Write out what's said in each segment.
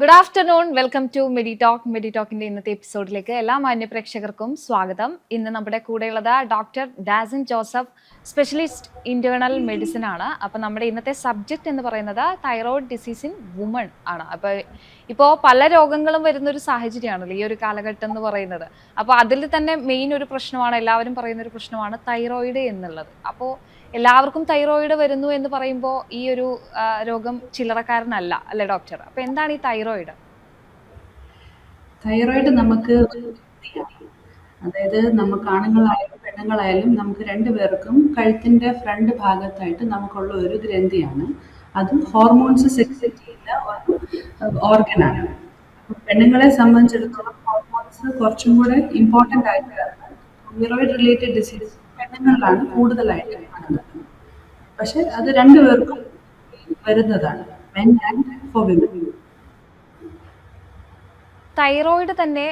Good afternoon. Welcome to മെഡിടോക്കിന്റെ ഇന്നത്തെ എപ്പിസോഡിലേക്ക് എല്ലാ മാന്യ പ്രേക്ഷകർക്കും സ്വാഗതം. ഇന്ന് നമ്മുടെ കൂടെയുള്ളത് ഡോക്ടർ ഡാസിൻ ജോസഫ്, സ്പെഷ്യലിസ്റ്റ് ഇന്റേണൽ മെഡിസിൻ ആണ്. അപ്പൊ നമ്മുടെ ഇന്നത്തെ സബ്ജക്ട് എന്ന് പറയുന്നത് തൈറോയ്ഡ് ഡിസീസ് ഇൻ വുമൺ ആണ്. അപ്പൊ ഇപ്പോൾ പല രോഗങ്ങളും വരുന്ന ഒരു സാഹചര്യമാണല്ലോ ഈ ഒരു കാലഘട്ടം എന്ന് പറയുന്നത്. അപ്പോൾ അതിൽ തന്നെ മെയിൻ ഒരു പ്രശ്നമാണ്, എല്ലാവരും പറയുന്ന ഒരു പ്രശ്നമാണ് തൈറോയിഡ് എന്നുള്ളത്. അപ്പോൾ എല്ലാവർക്കും തൈറോയിഡ് വരുന്നു എന്ന് പറയുമ്പോൾ ഈ ഒരു രോഗം ചില്ലറക്കാരനല്ല അല്ലെ ഡോക്ടർ? അപ്പൊ എന്താണ് ഈ തൈറോയിഡ്? തൈറോയിഡ് നമുക്ക് അതായത് നമുക്ക് ആണുങ്ങളായാലും പെണ്ണുങ്ങളായാലും നമുക്ക് രണ്ടുപേർക്കും കഴുത്തിന്റെ ഫ്രണ്ട് ഭാഗത്തായിട്ട് നമുക്കുള്ള ഒരു ഗ്രന്ഥിയാണ്. അത് ഹോർമോൺസ് സെക്രേറ്റ് ചെയ്യുന്ന ഒരു ഓർഗനാണ്. പെണ്ണുങ്ങളെ സംബന്ധിച്ചിടത്തോളം ഹോർമോൺസ് കുറച്ചും കൂടെ ഇമ്പോർട്ടൻ്റ് ആയിട്ട് തൈറോയിഡ് റിലേറ്റഡ് ഡിസീസ് പെണ്ണുങ്ങളിലാണ് കൂടുതലായിട്ട് കാണുന്നത്. പക്ഷെ അത് രണ്ടുപേർക്കും വരുന്നതാണ്, men and for women. Thyroid തന്നെ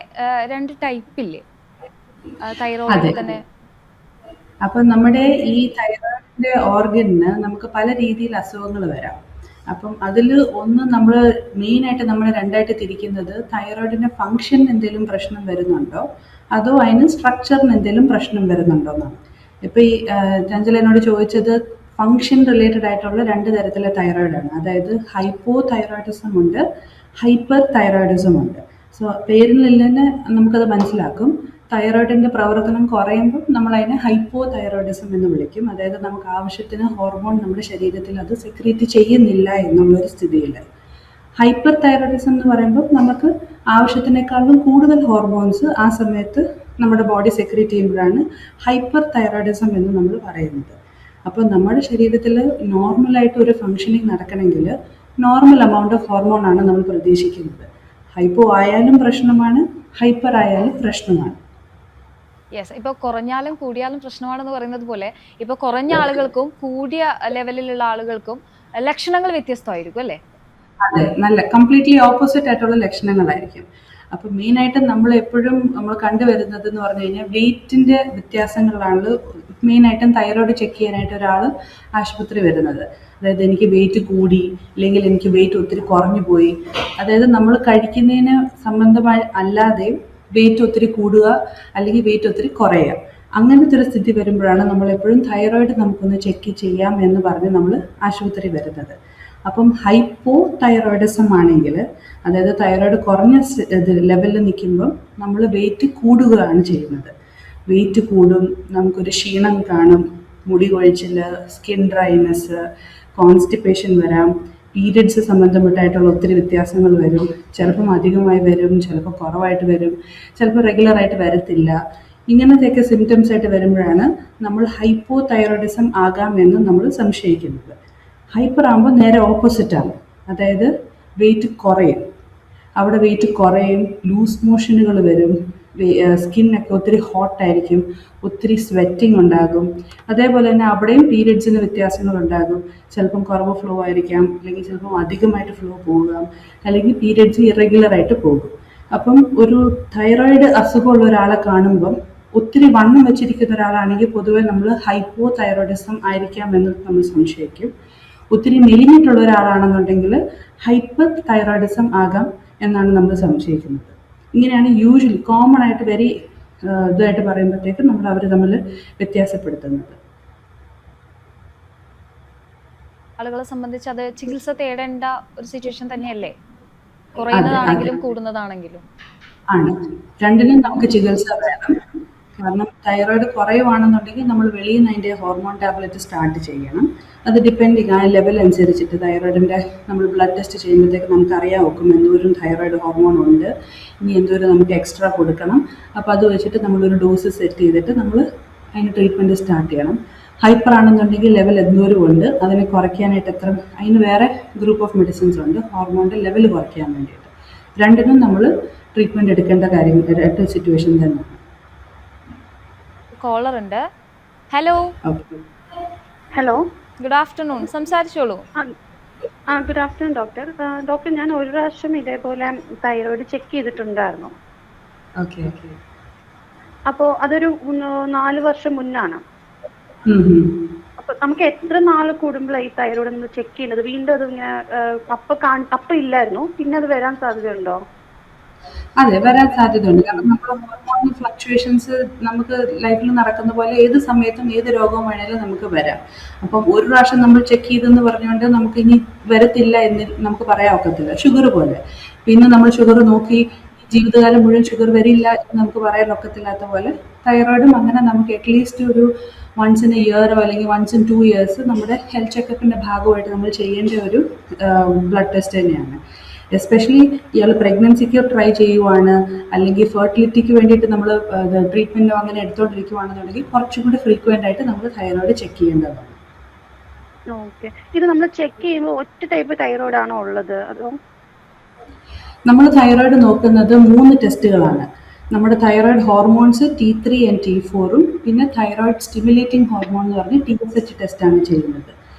രണ്ട് ടൈപ്പില്ലേ? തൈറോയിഡ് തന്നെ അപ്പൊ നമ്മുടെ ഈ തൈറോയിഡിന്റെ ഓർഗനിന് നമുക്ക് പല രീതിയിൽ അസുഖങ്ങൾ വരാം. അപ്പം അതിൽ ഒന്ന് നമ്മൾ മെയിനായിട്ട് നമ്മൾ രണ്ടായിട്ട് തിരിക്കുന്നത് തൈറോയിഡിന്റെ ഫങ്ഷൻ എന്തെങ്കിലും പ്രശ്നം വരുന്നുണ്ടോ അതോ അതിന് സ്ട്രക്ചറിന് എന്തെങ്കിലും പ്രശ്നം വരുന്നുണ്ടോ എന്നാണ്. ഇപ്പൊ ഈ ചഞ്ചല എന്നോട് ചോദിച്ചത് ഫങ്ഷൻ റിലേറ്റഡ് ആയിട്ടുള്ള രണ്ട് തരത്തിലെ തൈറോയിഡാണ്. അതായത് ഹൈപ്പോ തൈറോയിഡിസം ഉണ്ട്, ഹൈപ്പർ തൈറോയിഡിസം ഉണ്ട്. സോ പേരിൽ തന്നെ നമുക്കത് മനസ്സിലാക്കും. തൈറോയിഡിന്റെ പ്രവർത്തനം കുറയുമ്പോൾ നമ്മൾ അതിനെ ഹൈപ്പോ തൈറോയിഡിസം എന്ന് വിളിക്കും. അതായത് നമുക്ക് ആവശ്യത്തിന് ഹോർമോൺ നമ്മുടെ ശരീരത്തിൽ അത് സെക്രീറ്റ് ചെയ്യുന്നില്ല എന്നുള്ളൊരു സ്ഥിതിയിൽ. ഹൈപ്പർ തൈറോയിഡിസം എന്ന് പറയുമ്പോൾ നമുക്ക് ആവശ്യത്തിനേക്കാളും കൂടുതൽ ഹോർമോൺസ് ആ സമയത്ത് നമ്മുടെ ബോഡി സെക്രീറ്റ് ചെയ്യുമ്പോഴാണ് ഹൈപ്പർ തൈറോയിഡിസം എന്ന് നമ്മൾ പറയുന്നത്. അപ്പോൾ നമ്മുടെ ശരീരത്തിൽ നോർമലായിട്ട് ഒരു ഫങ്ഷനിങ് നടക്കണമെങ്കിൽ നോർമൽ എമൗണ്ട് ഓഫ് ഹോർമോൺ ആണ് നമ്മൾ പ്രതീക്ഷിക്കുന്നത്. ഹൈപ്പോ ആയാലും പ്രശ്നമാണ്, ഹൈപ്പർ ആയാലും പ്രശ്നമാണ്. യെസ്, ഇപ്പൊ കുറഞ്ഞാലും കൂടിയാലും പ്രശ്നമാണെന്ന് പറയുന്നത് പോലെ ഇപ്പൊ കുറഞ്ഞ ആളുകൾക്കും കൂടിയ ലെവലിലുള്ള ആളുകൾക്കും ലക്ഷണങ്ങൾ വ്യത്യസ്തമായിരിക്കും അല്ലേ? അതെ, നല്ല കംപ്ലീറ്റ്ലി ഓപ്പോസിറ്റ് ആയിട്ടുള്ള ലക്ഷണങ്ങളായിരിക്കും. അപ്പൊ മെയിനായിട്ട് നമ്മൾ എപ്പോഴും നമ്മൾ കണ്ടുവരുന്നത് എന്ന് പറഞ്ഞു കഴിഞ്ഞാൽ വെയിറ്റിന്റെ വ്യത്യാസങ്ങളാണ് മെയിനായിട്ടും തൈറോയ്ഡ് ചെക്ക് ചെയ്യാനായിട്ട് ഒരാൾ ആശുപത്രി വരുന്നത്. അതായത് എനിക്ക് വെയിറ്റ് കൂടി, അല്ലെങ്കിൽ എനിക്ക് വെയിറ്റ് ഒത്തിരി കുറഞ്ഞു പോയി. അതായത് നമ്മൾ കഴിക്കുന്നതിന് സംബന്ധമായി അല്ലാതെയും വെയിറ്റ് ഒത്തിരി കൂടുക അല്ലെങ്കിൽ വെയിറ്റ് ഒത്തിരി കുറയുക, അങ്ങനത്തെ ഒരു സ്ഥിതി വരുമ്പോഴാണ് നമ്മൾ എപ്പോഴും തൈറോയിഡ് നമുക്കൊന്ന് ചെക്ക് ചെയ്യാം എന്ന് പറഞ്ഞ് നമ്മൾ ആശുപത്രി വരുന്നത്. അപ്പം ഹൈപ്പോ തൈറോയിഡിസം ആണെങ്കിൽ, അതായത് തൈറോയിഡ് കുറഞ്ഞ ലെവലിൽ നിൽക്കുമ്പം നമ്മൾ വെയിറ്റ് കൂടുകയാണ് ചെയ്യുന്നത്. വെയിറ്റ് കൂടും, നമുക്കൊരു ക്ഷീണം കാണും, മുടി കൊഴിച്ചിൽ, സ്കിൻ ഡ്രൈനെസ്, കോൺസ്റ്റിപ്പേഷൻ വരാം, പീരിയഡ്സ് സംബന്ധമായിട്ടുള്ള ഒത്തിരി വ്യത്യാസങ്ങൾ വരും. ചിലപ്പം അധികമായി വരും, ചിലപ്പോൾ കുറവായിട്ട് വരും, ചിലപ്പോൾ റെഗുലറായിട്ട് വരത്തില്ല. ഇങ്ങനത്തെയൊക്കെ സിംറ്റംസ് ആയിട്ട് വരുമ്പോഴാണ് നമ്മൾ ഹൈപ്പോ തൈറോയിഡിസം ആകാമെന്ന് നമ്മൾ സംശയിക്കുന്നത്. ഹൈപ്പർ ആകുമ്പോൾ നേരെ ഓപ്പോസിറ്റാണ്. അതായത് വെയിറ്റ് കുറയും, അവിടെ വെയിറ്റ് കുറയും, ലൂസ് മോഷനുകൾ വരും, സ്കിന്നൊക്കെ ഒത്തിരി ഹോട്ടായിരിക്കും, ഒത്തിരി സ്വെറ്റിംഗ് ഉണ്ടാകും. അതേപോലെ തന്നെ അവിടെയും പീരിയഡ്സിന് വ്യത്യാസങ്ങളുണ്ടാകും. ചിലപ്പം കുറവ് ഫ്ലോ ആയിരിക്കാം, അല്ലെങ്കിൽ ചിലപ്പം അധികമായിട്ട് ഫ്ലോ പോകാം, അല്ലെങ്കിൽ പീരിയഡ്സ് ഇറഗുലറായിട്ട് പോകും. അപ്പം ഒരു തൈറോയിഡ് അസുഖമുള്ള ഒരാളെ കാണുമ്പം ഒത്തിരി വണ്ണം വെച്ചിരിക്കുന്ന ഒരാളാണെങ്കിൽ പൊതുവെ നമ്മൾ ഹൈപ്പോ തൈറോയിഡിസം ആയിരിക്കാമെന്ന് നമ്മൾ സംശയിക്കും. ഒത്തിരി മെലിഞ്ഞിട്ടുള്ള ഒരാളാണെന്നുണ്ടെങ്കിൽ ഹൈപ്പർ തൈറോയിഡിസം ആകാം എന്നാണ് നമ്മൾ സംശയിക്കുന്നത്. ഇങ്ങനെയാണ് യൂഷ്വലി കോമൺ ആയിട്ട് വെരി ഇതായിട്ട് പറയുമ്പോഴത്തേക്ക് നമ്മൾ അവർ തമ്മിൽ വ്യത്യാസപ്പെടുത്തുന്നത്. ആളുകളെ സംബന്ധിച്ച് അത് ചികിത്സ തേടേണ്ട ഒരു സിറ്റുവേഷൻ തന്നെയല്ലേ? കുറയുന്നതാണെങ്കിലും കൂടുന്നതാണെങ്കിലും ആണ്. രണ്ടിനും നമുക്ക് ചികിത്സ വേണം. കാരണം തൈറോയിഡ് കുറയുവാണെന്നുണ്ടെങ്കിൽ നമ്മൾ വെളിയിൽ നിന്ന് അതിൻ്റെ ഹോർമോൺ ടാബ്ലറ്റ് സ്റ്റാർട്ട് ചെയ്യണം. അത് ഡിപ്പെൻഡിങ് ആ ലെവൽ അനുസരിച്ചിട്ട് തൈറോയിഡിൻ്റെ നമ്മൾ ബ്ലഡ് ടെസ്റ്റ് ചെയ്യുമ്പോഴത്തേക്ക് നമുക്ക് അറിയാൻ ഒക്കും എന്തോരം തൈറോയിഡ് ഹോർമോൺ ഉണ്ട്, ഇനി എന്തോരം നമുക്ക് എക്സ്ട്രാ കൊടുക്കണം. അപ്പോൾ അത് വെച്ചിട്ട് നമ്മളൊരു ഡോസ് സെറ്റ് ചെയ്തിട്ട് നമ്മൾ അതിന് ട്രീറ്റ്മെൻറ്റ് സ്റ്റാർട്ട് ചെയ്യണം. ഹൈപ്പർ ആണെന്നുണ്ടെങ്കിൽ ലെവൽ എന്തോരം ഉണ്ട്, അതിനെ കുറയ്ക്കാനായിട്ട് അതിന് വേറെ ഗ്രൂപ്പ് ഓഫ് മെഡിസിൻസ് ഉണ്ട് ഹോർമോണിൻ്റെ ലെവൽ കുറയ്ക്കാൻ വേണ്ടിയിട്ട്. രണ്ടിനും നമ്മൾ ട്രീറ്റ്മെൻറ്റ് എടുക്കേണ്ട കാര്യങ്ങൾ സിറ്റുവേഷൻ തന്നെ. കോളർ ഉണ്ട്. ഹലോ. ഹലോ, ഗുഡ് ആഫ്റ്റർനൂൺ, സംസാരിച്ചോളൂ. Good afternoon doctor. ഡോക്ടർ, ഞാൻ ഒരു പ്രാവശ്യം ഇതേപോലെ തൈറോയിഡ് ചെക്ക് ചെയ്തിട്ടുണ്ടായിരുന്നു. അപ്പോൾ അതൊരു 4 വർഷം മുന്നാണ്. അപ്പൊ നമുക്ക് എത്ര നാൾ കൂടുമ്പോഴാണ് ഈ തൈറോയ്ഡ് നമ്മൾ ചെക്ക് ചെയ്യുന്നത്? വീണ്ടും അത് ഇങ്ങനെ അപ്പൊ ഇല്ലായിരുന്നു, പിന്നെ അത് വരാൻ സാധ്യതയുണ്ടോ? അതെ, വരാൻ സാധ്യതയുണ്ട്. കാരണം നമ്മുടെ ഹോർമോൺ ഫ്ലക്ച്വേഷൻസ് നമുക്ക് ലൈഫിൽ നടക്കുന്ന പോലെ ഏത് സമയത്തും ഏത് രോഗം വേണേലും നമുക്ക് വരാം. അപ്പം ഒരു പ്രാവശ്യം നമ്മൾ ചെക്ക് ചെയ്തെന്ന് പറഞ്ഞുകൊണ്ട് നമുക്ക് ഇനി വരത്തില്ല എന്ന് നമുക്ക് പറയാൻ ഒക്കത്തില്ല. ഷുഗർ പോലെ പിന്നെ നമ്മൾ ഷുഗർ നോക്കി ജീവിതകാലം മുഴുവൻ ഷുഗർ വരില്ല എന്ന് നമുക്ക് പറയാൻ ഒക്കത്തില്ലാത്ത പോലെ തൈറോയിഡും അങ്ങനെ നമുക്ക് അറ്റ്ലീസ്റ്റ് ഒരു വൺസ് ഇൻ എ ഇയറോ അല്ലെങ്കിൽ വൺസ് ഇൻ 2 years നമ്മുടെ ഹെൽത്ത് ചെക്കപ്പിൻ്റെ ഭാഗമായിട്ട് നമ്മൾ ചെയ്യേണ്ട ഒരു ബ്ലഡ് ടെസ്റ്റ് തന്നെയാണ്. എസ്പെഷ്യലി ഇയാൾ പ്രഗ്നൻസിക്ക് ട്രൈ ചെയ്യുവാണ് അല്ലെങ്കിൽ ഫെർട്ടിലിറ്റിക്ക് വേണ്ടിയിട്ട് നമ്മൾ ട്രീറ്റ്മെൻറ്റോ അങ്ങനെ എടുത്തുകൊണ്ടിരിക്കുവാണെന്നുണ്ടെങ്കിൽ കുറച്ചും കൂടി ഫ്രീക്വൻ്റ് ആയിട്ട് നമ്മൾ തൈറോയിഡ് ചെക്ക് ചെയ്യേണ്ടതാണ്. ഓക്കെ. ഇത് നമ്മൾ ചെക്ക് ചെയ്യുമ്പോൾ ഒറ്റ ടൈപ്പ് തൈറോയിഡ് ആണോ ഉള്ളത്, അതോ? നമ്മൾ തൈറോയിഡ് നോക്കുന്നത് 3 ടെസ്റ്റുകളാണ്. നമ്മുടെ തൈറോയിഡ് ഹോർമോൺസ് T3 ആൻഡ് T4ഉം പിന്നെ തൈറോയിഡ് സ്റ്റിമുലേറ്റിംഗ് ഹോർമോൺ എന്ന് പറഞ്ഞ് TSH ടെസ്റ്റാണ് ചെയ്യുന്നത്.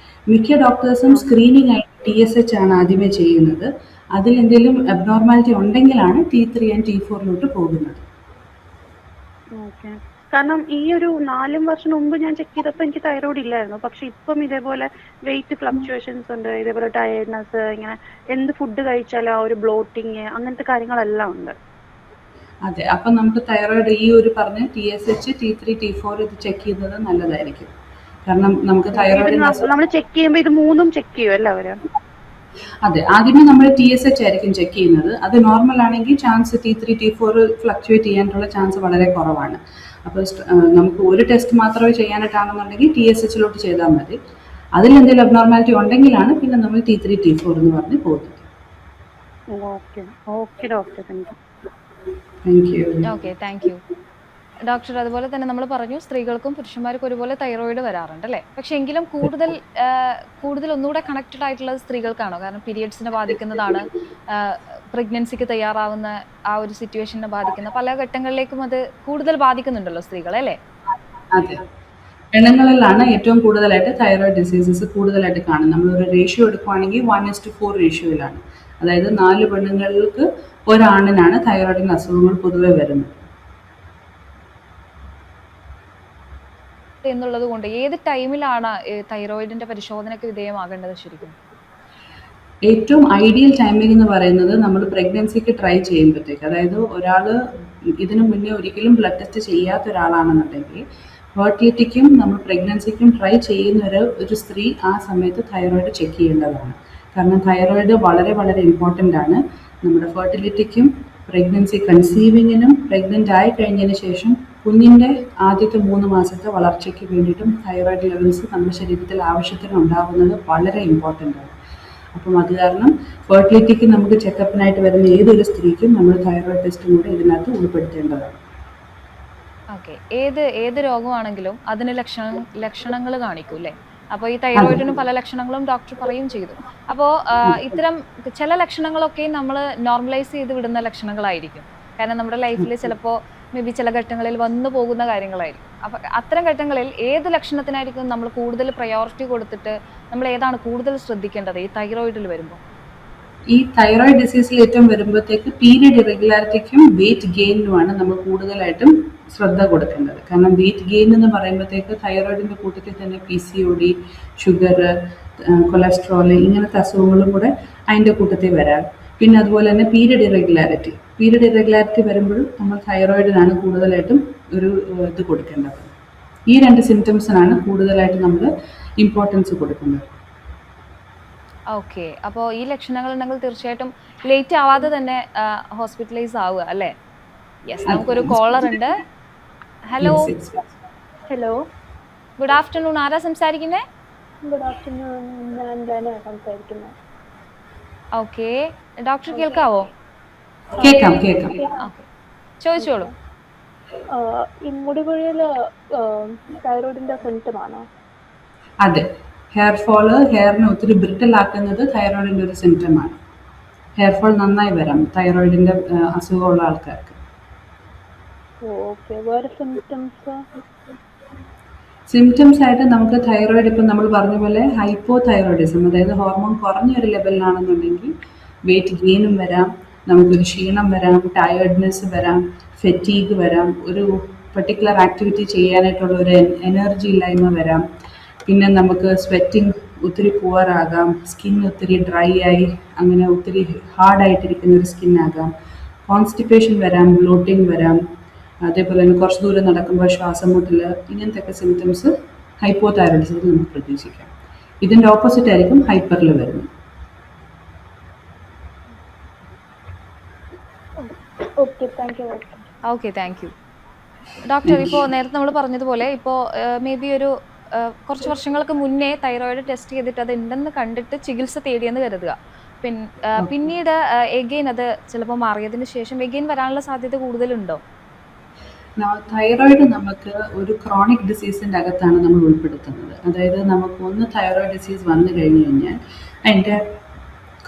മിക്ക ഡോക്ടേഴ്സും സ്ക്രീനിങ് ആയിട്ട് TSH ആണ് ആദ്യമേ ചെയ്യുന്നത്. അതിലെന്തെങ്കിലും അബ്നോർമാലിറ്റി ഉണ്ടെങ്കിലാണ് T3 ആൻഡ് T4 പോകുന്നത്. ഓക്കെ. കാരണം ഈ ഒരു 4 വർഷം മുമ്പ് ഞാൻ ചെക്ക് ചെയ്തപ്പോൾ എനിക്ക് തൈറോയ്ഡ് ഇല്ലായിരുന്നു. പക്ഷെ ഇപ്പം ഇതേപോലെ വെയിറ്റ് ഫ്ലക്ച്വേഷൻസ് ഉണ്ട്, ഇതേപോലെ ടയർഡ്നെസ്, ഇങ്ങനെ എന്ത് ഫുഡ് കഴിച്ചാലും ആ ഒരു ബ്ലോട്ടിങ്, അങ്ങനത്തെ കാര്യങ്ങളെല്ലാം ഉണ്ട്. അതെ, അപ്പം നമുക്ക് തൈറോയിഡ് ഈ ഒരു പറഞ്ഞ TSH, T3, T4 ഇത് ചെക്ക് ചെയ്യുന്നത് നല്ലതായിരിക്കും. കാരണം നമുക്ക് തൈറോയിഡിന് നമ്മൾ ചെക്ക് ചെയ്യുമ്പോൾ ഇത് 3ഉം ചെക്ക് ചെയ്യും എല്ലാവരും? അതെ, ആദ്യമേ നമ്മൾ TSH ആയിരിക്കും ചെക്ക് ചെയ്യുന്നത്. അത് നോർമൽ ആണെങ്കിൽ ചാൻസ് T3, T4 ഫ്ലക്ച്വേറ്റ് ചെയ്യാനുള്ള ചാൻസ് വളരെ കുറവാണ്. അപ്പോൾ നമുക്ക് ഒരു ടെസ്റ്റ് മാത്രമേ ചെയ്യാനായിട്ടാണെന്നുണ്ടെങ്കിൽ TSHലോട്ട് ചെയ്താൽ മതി. അതിലെന്തെങ്കിലും അബ്നോർമാലിറ്റി ഉണ്ടെങ്കിലാണ് പിന്നെ നമ്മൾ T3, T4 എന്ന് പറഞ്ഞ് പോകുന്നത്. Okay okay doctor, thank you. Okay, thank you doctor. അതുപോലെ തന്നെ നമ്മൾ പറഞ്ഞു സ്ത്രീകൾക്കും പുരുഷന്മാർക്കും ഒരുപോലെ തൈറോയിഡ് വരാറുണ്ട് അല്ലേ? പക്ഷെ എങ്കിലും കൂടുതൽ ഒന്നുകൂടെ കണക്റ്റഡ് ആയിട്ടുള്ളത് സ്ത്രീകൾക്കാണോ? കാരണം പീരിയഡ്സിനെ ബാധിക്കുന്നതാണ്, പ്രഗ്നൻസിക്ക് തയ്യാറാവുന്ന ആ ഒരു സിറ്റുവേഷനെ ബാധിക്കുന്ന പല ഘട്ടങ്ങളിലേക്കും അത് കൂടുതൽ ബാധിക്കുന്നുണ്ടല്ലോ സ്ത്രീകളെ, അല്ലേ? അതെ, പെണ്ണുങ്ങളിലാണ് ഏറ്റവും കൂടുതലായിട്ട് തൈറോയിഡ് ഡിസീസസ് കൂടുതലായിട്ട് കാണുന്നത്. നമ്മളൊരു റേഷ്യോ എടുക്കുവാണെങ്കിൽ 1:4 റേഷ്യോയിലാണ്. അതായത് 4 പെണ്ണുങ്ങൾക്ക് ഒരാണിനാണ് തൈറോയിഡിൻ്റെ അസുഖങ്ങൾ പൊതുവെ വരുന്നത്. എന്നുള്ളത് കൊണ്ട് ഏത് ടൈമിലാണ് തൈറോയിഡിന്റെ പരിശോധനയ്ക്ക് വിധേയമാകേണ്ടത് ശരിക്കും? ഏറ്റവും ഐഡിയൽ ടൈമിംഗ് എന്ന് പറയുന്നത് നമ്മൾ പ്രഗ്നൻസിക്ക് ട്രൈ ചെയ്യുമ്പോഴത്തേക്ക്, അതായത് ഒരാൾ ഇതിനു മുന്നേ ഒരിക്കലും ബ്ലഡ് ടെസ്റ്റ് ചെയ്യാത്ത ഒരാളാണെന്നുണ്ടെങ്കിൽ ഫെർട്ടിലിറ്റിക്കും നമ്മൾ പ്രഗ്നൻസിക്കും ട്രൈ ചെയ്യുന്ന ഒരു സ്ത്രീ ആ സമയത്ത് തൈറോയിഡ് ചെക്ക് ചെയ്യേണ്ടതാണ്. കാരണം തൈറോയിഡ് വളരെ വളരെ ഇമ്പോർട്ടൻ്റ് ആണ് നമ്മുടെ ഫെർട്ടിലിറ്റിക്കും പ്രഗ്നൻസി കൺസീവിങ്ങിനും പ്രഗ്നൻ്റ് ആയി കഴിഞ്ഞതിന് ശേഷം കുഞ്ഞിൻ്റെ ആദ്യത്തെ 3 മാസത്തെ വളർച്ചയ്ക്ക് വേണ്ടിയിട്ടും തൈറോയിഡ് ലെവൽസ് നമ്മുടെ ശരീരത്തിൽ ആവശ്യത്തിന് ഉണ്ടാകുന്നത് വളരെ ഇമ്പോർട്ടൻ്റ് ആണ്. അപ്പം അത് കാരണം ഫെർട്ടിലിറ്റിക്ക് നമുക്ക് ചെക്കപ്പിനായിട്ട് വരുന്ന ഏതൊരു സ്ത്രീക്കും നമ്മൾ തൈറോയിഡ് ടെസ്റ്റും കൂടെ ഇതിനകത്ത് ഉൾപ്പെടുത്തേണ്ടതാണ്. ഓക്കെ. ഏത് രോഗമാണെങ്കിലും അതിന് ലക്ഷണങ്ങൾ കാണിക്കും അല്ലേ? അപ്പോൾ ഈ തൈറോയിഡിന് പല ലക്ഷണങ്ങളും ഡോക്ടർ പറയുകയും ചെയ്തു. അപ്പോൾ ഇത്തരം ചില ലക്ഷണങ്ങളൊക്കെ നമ്മൾ നോർമലൈസ് ചെയ്ത് വിടുന്ന ലക്ഷണങ്ങളായിരിക്കും. കാരണം നമ്മുടെ ലൈഫിൽ ചിലപ്പോൾ മേ ബി ചില ഘട്ടങ്ങളിൽ വന്നു പോകുന്ന കാര്യങ്ങളായിരിക്കും. അപ്പം അത്തരം ഘട്ടങ്ങളിൽ ഏത് ലക്ഷണത്തിനായിരിക്കും നമ്മൾ കൂടുതൽ പ്രയോറിറ്റി കൊടുത്തിട്ട് നമ്മൾ ഏതാണ് കൂടുതൽ ശ്രദ്ധിക്കേണ്ടത് ഈ തൈറോയിഡിൽ വരുമ്പോൾ? ഈ തൈറോയിഡ് ഡിസീസിൽ ഏറ്റവും വരുമ്പോഴത്തേക്ക് പീരിയഡ് ഇറഗുലാരിറ്റിക്കും വെയിറ്റ് ഗെയിനുമാണ് നമ്മൾ കൂടുതലായിട്ടും ശ്രദ്ധ കൊടുക്കേണ്ടത്. കാരണം വെയിറ്റ് ഗെയിൻ എന്ന് പറയുമ്പോഴത്തേക്ക് തൈറോയിഡിൻ്റെ കൂട്ടത്തിൽ തന്നെ PCOD, ഷുഗർ, കൊളസ്ട്രോൾ ഇങ്ങനത്തെ അസുഖങ്ങളും കൂടെ അതിൻ്റെ കൂട്ടത്തിൽ വരാം. പിന്നെ അതുപോലെ തന്നെ പീരിയഡ് ഇറഗുലാരിറ്റി വരുമ്പോഴും നമ്മൾ തൈറോയിഡിനാണ് കൂടുതലായിട്ടും ഒരു ഇത് കൊടുക്കേണ്ടത്. ഈ 2 സിംറ്റംസിനാണ് കൂടുതലായിട്ട് നമ്മൾ ഇമ്പോർട്ടൻസ് കൊടുക്കുന്നത്. ഓക്കെ. അപ്പോൾ ഈ ലക്ഷണങ്ങൾ ഉണ്ടെങ്കിൽ തീർച്ചയായിട്ടും ലേറ്റ് ആവാതെ തന്നെ ഹോസ്പിറ്റലൈസ് ആവുക അല്ലേ? യെസ്, നമുക്കൊരു കോളർ ഉണ്ട്. ഹലോ. Hello, good afternoon. ആരാ സംസാരിക്കുന്നത്? ഗുഡ് ആഫ്റ്റർനൂൺ, ഞാൻ ധന സംസാരിക്കുന്നത്. ഓക്കെ, ഡോക്ടർ കേൾക്കാവോ? കേൾക്കാം. ഓക്കെ, ചോദിച്ചോളൂ. ഈ മുടികൊഴിയൽ തൈറോയിഡിന്റെ സിംറ്റം ആണോ? അതെ, ഹെയർ ഫോള് ഹെയറിനെ ഒത്തിരി ബ്രിട്ടിൽ ആക്കുന്നത് തൈറോയിഡിൻ്റെ ഒരു സിംറ്റമാണ്. ഹെയർ ഫോൾ നന്നായി വരാം തൈറോയിഡിൻ്റെ അസുഖമുള്ള ആൾക്കാർക്ക്. ഓക്കെ, വേറെ സിംറ്റംസ് ആയിട്ട് നമുക്ക് തൈറോയിഡ് ഇപ്പം നമ്മൾ പറഞ്ഞ പോലെ ഹൈപ്പോ തൈറോയിഡിസം, അതായത് ഹോർമോൺ കുറഞ്ഞൊരു ലെവലിലാണെന്നുണ്ടെങ്കിൽ വെയിറ്റ് ഗെയിനും വരാം, നമുക്കൊരു ക്ഷീണം വരാം, ടയേർഡ്നെസ് വരാം, ഫെറ്റീഗ് വരാം, ഒരു പെർട്ടിക്കുലർ ആക്ടിവിറ്റി ചെയ്യാനായിട്ടുള്ള ഒരു എനർജി ഇല്ലായ്മ വരാം. പിന്നെ നമുക്ക് സ്വെറ്റിംഗ് ഒത്തിരി പുവറാകാം, സ്കിൻ ഒത്തിരി ഡ്രൈ ആയി അങ്ങനെ ഒത്തിരി ഹാർഡായിട്ടിരിക്കുന്ന ഒരു സ്കിന്നാകാം, കോൺസ്റ്റിപ്പേഷൻ വരാം, ബ്ലോട്ടിങ് വരാം, അതേപോലെ തന്നെ കുറച്ച് ദൂരം നടക്കുമ്പോൾ ശ്വാസം മുട്ടൽ, ഇങ്ങനത്തെ സിംറ്റംസ് ഹൈപ്പോതൈറോയിഡിസത്തിൽ നമുക്ക് പ്രതീക്ഷിക്കാം. ഇതിൻ്റെ ഓപ്പോസിറ്റ് ആയിരിക്കും ഹൈപ്പറിൽ വരുന്നത്. Okay, thank you. Okay, thank you doctor. ഇപ്പോൾ നേരത്തെ നമ്മൾ പറഞ്ഞതുപോലെ ഇപ്പോൾ മേ ബി ഒരു കുറച്ച് വർഷങ്ങൾക്ക് മുന്നേ തൈറോയിഡ് ടെസ്റ്റ് ചെയ്തിട്ട് അത് ഉണ്ടെന്ന് കണ്ടിട്ട് ചികിത്സ തേടിയെന്ന് കരുതുക. പിന്നീട് എഗെയിൻ അത് ചിലപ്പോൾ മാറിയതിന് ശേഷം എഗെയിൻ വരാനുള്ള സാധ്യത കൂടുതലുണ്ടോ? തൈറോയിഡ് നമുക്ക് ഒരു ക്രോണിക് ഡിസീസിൻ്റെ അകത്താണ് നമ്മൾ ഉൾപ്പെടുത്തുന്നത്. അതായത് നമുക്ക് ഒന്ന് തൈറോയിഡ് ഡിസീസ് വന്നു കഴിഞ്ഞ് കഴിഞ്ഞാൽ അതിൻ്റെ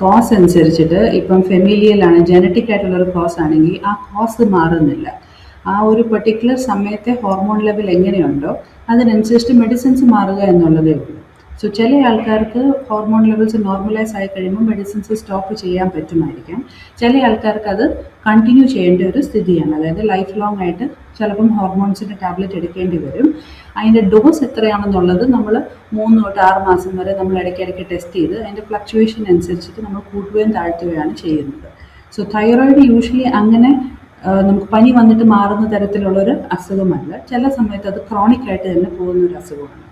കോസ് അനുസരിച്ചിട്ട്, ഇപ്പം ഫെമിലിയലാണ്, ജനറ്റിക് ആയിട്ടുള്ളൊരു കോസ് ആണെങ്കിൽ ആ കോസ് മാറുന്നില്ല. ആ ഒരു പെർട്ടിക്കുലർ സമയത്തെ ഹോർമോൺ ലെവൽ എങ്ങനെയുണ്ടോ അതിനനുസരിച്ച് മെഡിസിൻസ് മാറുക എന്നുള്ളതേ ഉള്ളൂ. സോ ചില ആൾക്കാർക്ക് ഹോർമോൺ ലെവൽസ് നോർമലൈസ് ആയി കഴിയുമ്പോൾ മെഡിസിൻസ് സ്റ്റോപ്പ് ചെയ്യാൻ പറ്റുമായിരിക്കാം. ചില ആൾക്കാർക്ക് അത് കണ്ടിന്യൂ ചെയ്യേണ്ട ഒരു സ്ഥിതിയാണ്. അതായത് ലൈഫ് ലോങ് ആയിട്ട് ചിലപ്പം ഹോർമോൺസിൻ്റെ ടാബ്ലറ്റ് എടുക്കേണ്ടി വരും. അതിൻ്റെ ഡോസ് എത്രയാണെന്നുള്ളത് നമ്മൾ 3 തൊട്ട് 6 മാസം വരെ നമ്മൾ ഇടയ്ക്കിടയ്ക്ക് ടെസ്റ്റ് ചെയ്ത് അതിൻ്റെ ഫ്ലക്ച്വേഷൻ അനുസരിച്ചിട്ട് നമ്മൾ കൂട്ടുകയും താഴ്ത്തുകയാണ് ചെയ്യുന്നത്. സോ തൈറോയിഡ് യൂഷ്വലി അങ്ങനെ നമുക്ക് പനി വന്നിട്ട് മാറുന്ന തരത്തിലുള്ളൊരു അസുഖമല്ല. ചില സമയത്ത് അത് ക്രോണിക് ആയിട്ട് തന്നെ പോകുന്നൊരു അസുഖമാണ്.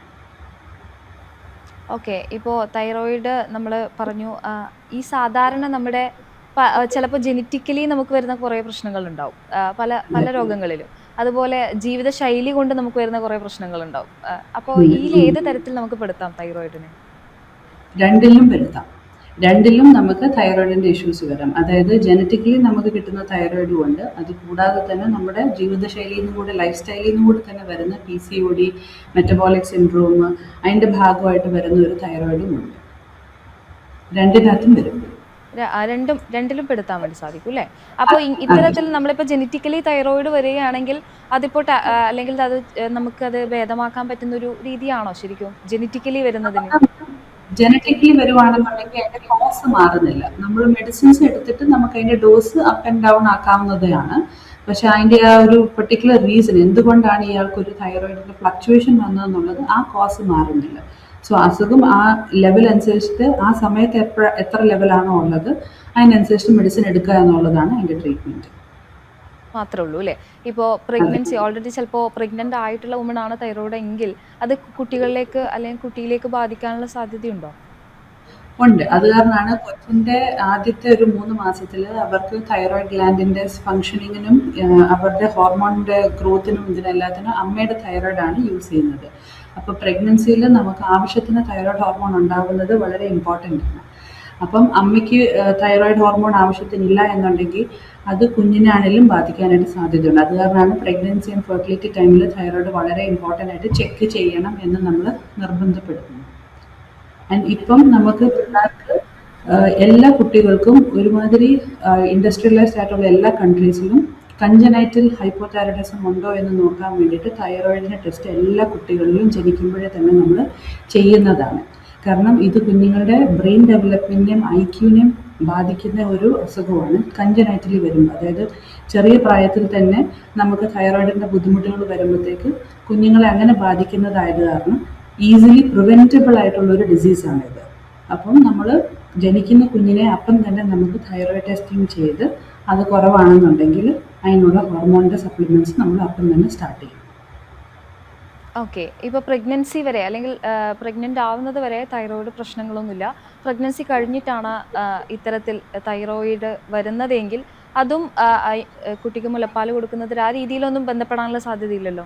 ഓക്കെ, ഇപ്പോൾ തൈറോയിഡ് നമ്മൾ പറഞ്ഞു, ഈ സാധാരണ നമ്മുടെ ചിലപ്പോൾ ജെനറ്റിക്കലി നമുക്ക് വരുന്ന കുറേ പ്രശ്നങ്ങളുണ്ടാവും പല പല രോഗങ്ങളിലും. അതുപോലെ ജീവിതശൈലി കൊണ്ട് നമുക്ക് വരുന്ന കുറേ പ്രശ്നങ്ങളുണ്ടാവും. അപ്പോൾ ഈ ഏത് തരത്തിൽ നമുക്ക് പെടുത്താം തൈറോയിഡിനെ? രണ്ടിലും പെടുത്താം. രണ്ടിലും നമുക്ക് തൈറോയിഡിൻ്റെ ഇഷ്യൂസ് വരാം. അതായത് ജനറ്റിക്കലി നമുക്ക് കിട്ടുന്ന തൈറോയിഡും ഉണ്ട്, അത് കൂടാതെ തന്നെ നമ്മുടെ ജീവിതശൈലിയിൽ നിന്നും കൂടെ ലൈഫ് സ്റ്റൈലിൽ നിന്നും കൂടെ തന്നെ വരുന്ന PCOD, മെറ്റബോളിക് സിൻഡ്രോം, അതിൻ്റെ ഭാഗമായിട്ട് വരുന്ന ഒരു തൈറോയിഡും ഉണ്ട്. രണ്ടിനകത്തും വരും. രണ്ടിലും പെടുത്താൻ വേണ്ടി സാധിക്കും അല്ലേ? അപ്പോൾ ഇത്തരത്തിൽ നമ്മളിപ്പോൾ ജെനറ്റിക്കലി തൈറോയിഡ് വരികയാണെങ്കിൽ അതിപ്പോൾ അല്ലെങ്കിൽ അത് നമുക്കത് ഭേദമാക്കാൻ പറ്റുന്ന ഒരു രീതിയാണോ ശരിക്കും ജെനറ്റിക്കലി വരുന്നതിന്? ജനറ്റിക്കലി വരുവാണെന്നുണ്ടെങ്കിൽ അതിൻ്റെ കോസ് മാറുന്നില്ല. നമ്മൾ മെഡിസിൻസ് എടുത്തിട്ട് നമുക്ക് അതിൻ്റെ ഡോസ് അപ്പ് ആൻഡ് ഡൗൺ ആക്കാവുന്നതാണ്. പക്ഷെ അതിൻ്റെ ആ ഒരു പെർട്ടിക്കുലർ റീസൺ എന്തുകൊണ്ടാണ് ഇയാൾക്കൊരു തൈറോയിഡിൻ്റെ ഫ്ലക്ച്വേഷൻ വന്നതെന്നുള്ളത് ആ കോസ് മാറുന്നില്ല. സോ അസുഖം ആ ലെവൽ അനുസരിച്ചിട്ട് ആ സമയത്ത് എത്ര ലെവലാണോ ഉള്ളത് അതിനനുസരിച്ച് മെഡിസിൻ എടുക്കുക എന്നുള്ളതാണ് അതിൻ്റെ ട്രീറ്റ്മെൻറ്റ് മാത്രമേ ഉള്ളൂ അല്ലേ? ഇപ്പോൾ പ്രഗ്നൻസി ഓൾറെഡി ചിലപ്പോൾ പ്രഗ്നൻ്റ് ആയിട്ടുള്ള വുമൺ ആണ് തൈറോയിഡ് എങ്കിൽ അത് കുട്ടികളിലേക്ക് അല്ലെങ്കിൽ കുട്ടിയിലേക്ക് ബാധിക്കാനുള്ള സാധ്യതയുണ്ടോ? ഉണ്ട്. അത് കാരണമാണ് കൊച്ചിൻ്റെ ആദ്യത്തെ ഒരു 3 മാസത്തിൽ അവർക്ക് തൈറോയിഡ് ഗ്ലാൻഡിൻ്റെ ഫങ്ഷനിങ്ങിനും അവരുടെ ഹോർമോണിൻ്റെ ഗ്രോത്തിനും ഇതിനെല്ലാത്തിനും അമ്മയുടെ തൈറോയിഡാണ് യൂസ് ചെയ്യുന്നത്. അപ്പോൾ പ്രഗ്നൻസിയിൽ നമുക്ക് ആവശ്യത്തിന് തൈറോയിഡ് ഹോർമോൺ ഉണ്ടാകുന്നത് വളരെ ഇമ്പോർട്ടൻ്റ് ആണ്. അപ്പം അമ്മയ്ക്ക് തൈറോയിഡ് ഹോർമോൺ ആവശ്യത്തിനില്ല എന്നുണ്ടെങ്കിൽ അത് കുഞ്ഞിനാണെങ്കിലും ബാധിക്കാനായിട്ട് സാധ്യതയുണ്ട്. അത് കാരണമാണ് പ്രഗ്നൻസി ആൻഡ് ഫെർട്ടിലിറ്റി ടൈമിൽ തൈറോയിഡ് വളരെ ഇമ്പോർട്ടൻ്റ് ആയിട്ട് ചെക്ക് ചെയ്യണം എന്ന് നമ്മൾ നിർബന്ധപ്പെടുത്തുന്നു. ആൻഡ് ഇപ്പം നമുക്ക് പിള്ളേർക്ക് എല്ലാ കുട്ടികൾക്കും ഒരുമാതിരി ഇൻഡസ്ട്രിയലൈസ്ഡ് ആയിട്ടുള്ള എല്ലാ കൺട്രീസിലും കൺജനൈറ്റൽ ഹൈപ്പോതൈറോയിഡിസം ഉണ്ടോ എന്ന് നോക്കാൻ വേണ്ടിയിട്ട് തൈറോയിഡിൻ്റെ ടെസ്റ്റ് എല്ലാ കുട്ടികളിലും ജനിക്കുമ്പോഴേ തന്നെ നമ്മൾ ചെയ്യുന്നതാണ്. കാരണം ഇത് കുഞ്ഞുങ്ങളുടെ ബ്രെയിൻ ഡെവലപ്മെൻറ്റിനെയും IQനെയും ബാധിക്കുന്ന ഒരു അസുഖമാണ് കൺജനൈറ്റലി വരുമ്പോൾ. അതായത് ചെറിയ പ്രായത്തിൽ തന്നെ നമുക്ക് തൈറോയിഡിൻ്റെ ബുദ്ധിമുട്ടുകൾ വരുമ്പോഴത്തേക്ക് കുഞ്ഞുങ്ങളെ അങ്ങനെ ബാധിക്കുന്നതായത് കാരണം ഈസിലി പ്രിവെൻറ്റബിൾ ആയിട്ടുള്ളൊരു ഡിസീസാണിത്. അപ്പം നമ്മൾ ജനിക്കുന്ന കുഞ്ഞിനെ അപ്പം തന്നെ നമുക്ക് തൈറോയിഡ് ടെസ്റ്റിംഗ് ചെയ്ത് അത് കുറവാണെന്നുണ്ടെങ്കിൽ അതിനുള്ള ഹോർമോണിൻ്റെ സപ്ലിമെൻറ്റ്സ് നമ്മൾ അപ്പം തന്നെ സ്റ്റാർട്ട് ചെയ്യും. ഓക്കെ, ഇപ്പോൾ പ്രഗ്നൻസി വരെ അല്ലെങ്കിൽ പ്രഗ്നൻ്റ് ആവുന്നത് വരെ തൈറോയിഡ് പ്രശ്നങ്ങളൊന്നുമില്ല. പ്രഗ്നൻസി കഴിഞ്ഞിട്ടാണ് ഇത്തരത്തിൽ തൈറോയിഡ് വരുന്നതെങ്കിൽ അതും കുട്ടിക്ക് മുലപ്പാൽ കൊടുക്കുന്നതിൽ ആ രീതിയിലൊന്നും ബന്ധപ്പെടാനുള്ള സാധ്യതയില്ലല്ലോ?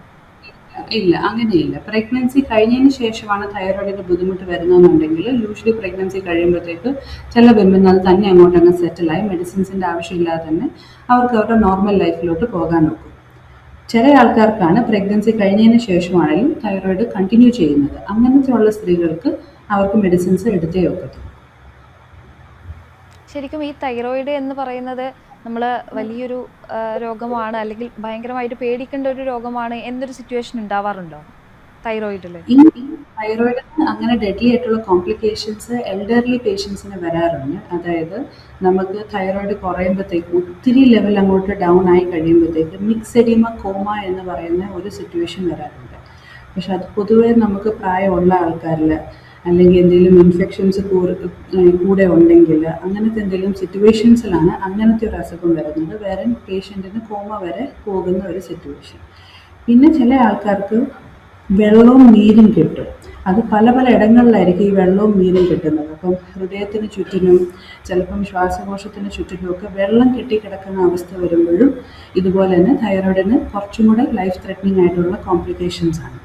ഇല്ല, അങ്ങനെയില്ല. പ്രഗ്നൻസി കഴിഞ്ഞതിന് ശേഷമാണ് തൈറോയിഡിൻ്റെ ബുദ്ധിമുട്ട് വരുന്നതെന്നുണ്ടെങ്കിൽ യൂഷ്വലി പ്രഗ്നൻസി കഴിയുമ്പോഴത്തേക്ക് ചില വിമൻ അത് തന്നെ അങ്ങോട്ടങ്ങ് സെറ്റിലായി മെഡിസിൻസിൻ്റെ ആവശ്യമില്ലാതെ തന്നെ അവർക്ക് അവരുടെ നോർമൽ ലൈഫിലോട്ട് പോകാൻ നോക്കും. ചില ആൾക്കാർക്കാണ് പ്രഗ്നൻസി കഴിഞ്ഞതിന് ശേഷമാണെങ്കിലും തൈറോയിഡ് കണ്ടിന്യൂ ചെയ്യുന്നത്. അങ്ങനത്തെ ഉള്ള സ്ത്രീകൾക്ക് അവർക്ക് മെഡിസിൻസ് എടുത്തേ ഒക്കത്തുള്ളൂ. ശരിക്കും ഈ തൈറോയിഡ് എന്ന് പറയുന്നത് നമ്മൾ വലിയൊരു രോഗമാണ് അല്ലെങ്കിൽ ഭയങ്കരമായിട്ട് പേടിക്കേണ്ട ഒരു രോഗമാണ് എന്നൊരു സിറ്റുവേഷൻ ഉണ്ടാവാറുണ്ടോ തൈറോയിഡിൽ? ഈ തൈറോയിഡിന് അങ്ങനെ ഡെഡ്ലി ആയിട്ടുള്ള കോംപ്ലിക്കേഷൻസ് എൽഡർലി പേഷ്യൻസിന് വരാറുണ്ട്. അതായത് നമുക്ക് തൈറോയിഡ് കുറയുമ്പോഴത്തേക്ക് ഒത്തിരി ലെവൽ അങ്ങോട്ട് ഡൗൺ ആയി കഴിയുമ്പോഴത്തേക്ക് മിക്സെഡിമ കോമ എന്ന് പറയുന്ന ഒരു സിറ്റുവേഷൻ വരാറുണ്ട്. പക്ഷെ അത് പൊതുവേ നമുക്ക് പ്രായമുള്ള ആൾക്കാരിൽ അല്ലെങ്കിൽ എന്തെങ്കിലും ഇൻഫെക്ഷൻസ് കൂടെ ഉണ്ടെങ്കിൽ അങ്ങനത്തെ എന്തെങ്കിലും സിറ്റുവേഷൻസിലാണ് അങ്ങനത്തെ ഒരു അസുഖം വരുന്നത്, വേറെ പേഷ്യൻറ്റിന് കോമ വരെ പോകുന്ന ഒരു സിറ്റുവേഷൻ. പിന്നെ ചില ആൾക്കാർക്ക് വെള്ളവും നീരും കിട്ടും. അത് പല പല ഇടങ്ങളിലായിരിക്കും ഈ വെള്ളവും നീരും കിട്ടുന്നത്. അപ്പം ഹൃദയത്തിന് ചുറ്റിനും ചിലപ്പം ശ്വാസകോശത്തിന് ചുറ്റിനുമൊക്കെ വെള്ളം കെട്ടിക്കിടക്കുന്ന അവസ്ഥ വരുമ്പോഴും ഇതുപോലെ തന്നെ തൈറോയിഡിന് കുറച്ചും കൂടെ ലൈഫ് ത്രെറ്റനിങ് ആയിട്ടുള്ള കോംപ്ലിക്കേഷൻസ് ആണ്.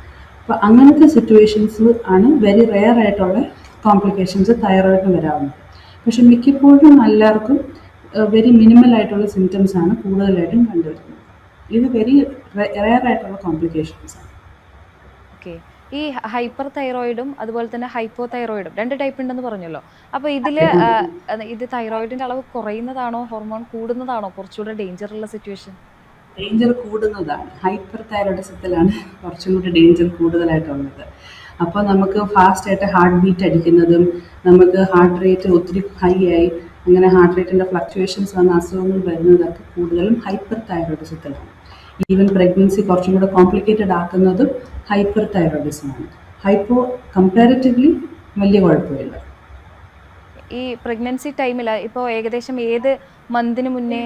അപ്പോൾ അങ്ങനത്തെ സിറ്റുവേഷൻസ് ആണ് വെരി റെയർ ആയിട്ടുള്ള കോംപ്ലിക്കേഷൻസ് തൈറോയിഡിന് വരാവുന്നത്. പക്ഷെ മിക്കപ്പോഴും എല്ലാവർക്കും വെരി മിനിമൽ ആയിട്ടുള്ള സിംറ്റംസ് ആണ് കൂടുതലായിട്ടും കണ്ടുവരുന്നത്. ഇത് വെരി റെയർ ആയിട്ടുള്ള കോംപ്ലിക്കേഷൻസ് ആണ്. ഓക്കെ. ഈ ഹൈപ്പർ തൈറോയിഡും അതുപോലെ തന്നെ ഹൈപ്പോ തൈറോയിഡും 2 ടൈപ്പ് ഉണ്ടെന്ന് പറഞ്ഞല്ലോ. അപ്പോൾ ഇത് തൈറോയിഡിന്റെ അളവ് കുറയുന്നതാണോ ഹോർമോൺ കൂടുന്നതാണോ കുറച്ചുകൂടെ ഡേഞ്ചർ ഉള്ള സിറ്റുവേഷൻ? ഡേഞ്ചർ കൂടുന്നതാണ്. ഹൈപ്പർ തൈറോയിഡിസത്തിലാണ് കുറച്ചും കൂടി ഡേഞ്ചർ കൂടുതലായിട്ടുള്ളത്. അപ്പോൾ നമുക്ക് ഫാസ്റ്റായിട്ട് ഹാർട്ട് ബീറ്റ് അടിക്കുന്നതും നമുക്ക് ഹാർട്ട് റേറ്റ് ഒത്തിരി ഹൈ ആയി അങ്ങനെ ഹാർട്ട് റേറ്റിൻ്റെ ഫ്ലക്ച്വേഷൻസ് വന്ന അസുഖങ്ങൾ വരുന്നതൊക്കെ കൂടുതലും ഹൈപ്പർ തൈറോയിഡിസത്തിലാണ്. ഈവൻ പ്രഗ്നൻസി കുറച്ചും കൂടെ കോംപ്ലിക്കേറ്റഡ് ആക്കുന്നതും ഹൈപ്പർ തൈറോയിഡിസമാണ്. ഹൈപ്പോ കമ്പാരിറ്റീവ്ലി വലിയ കുഴപ്പമില്ല. ഈ പ്രഗ്നൻസി ടൈമിൽ ഇപ്പോൾ ഏകദേശം ഏത് മന്തിന് മുന്നേ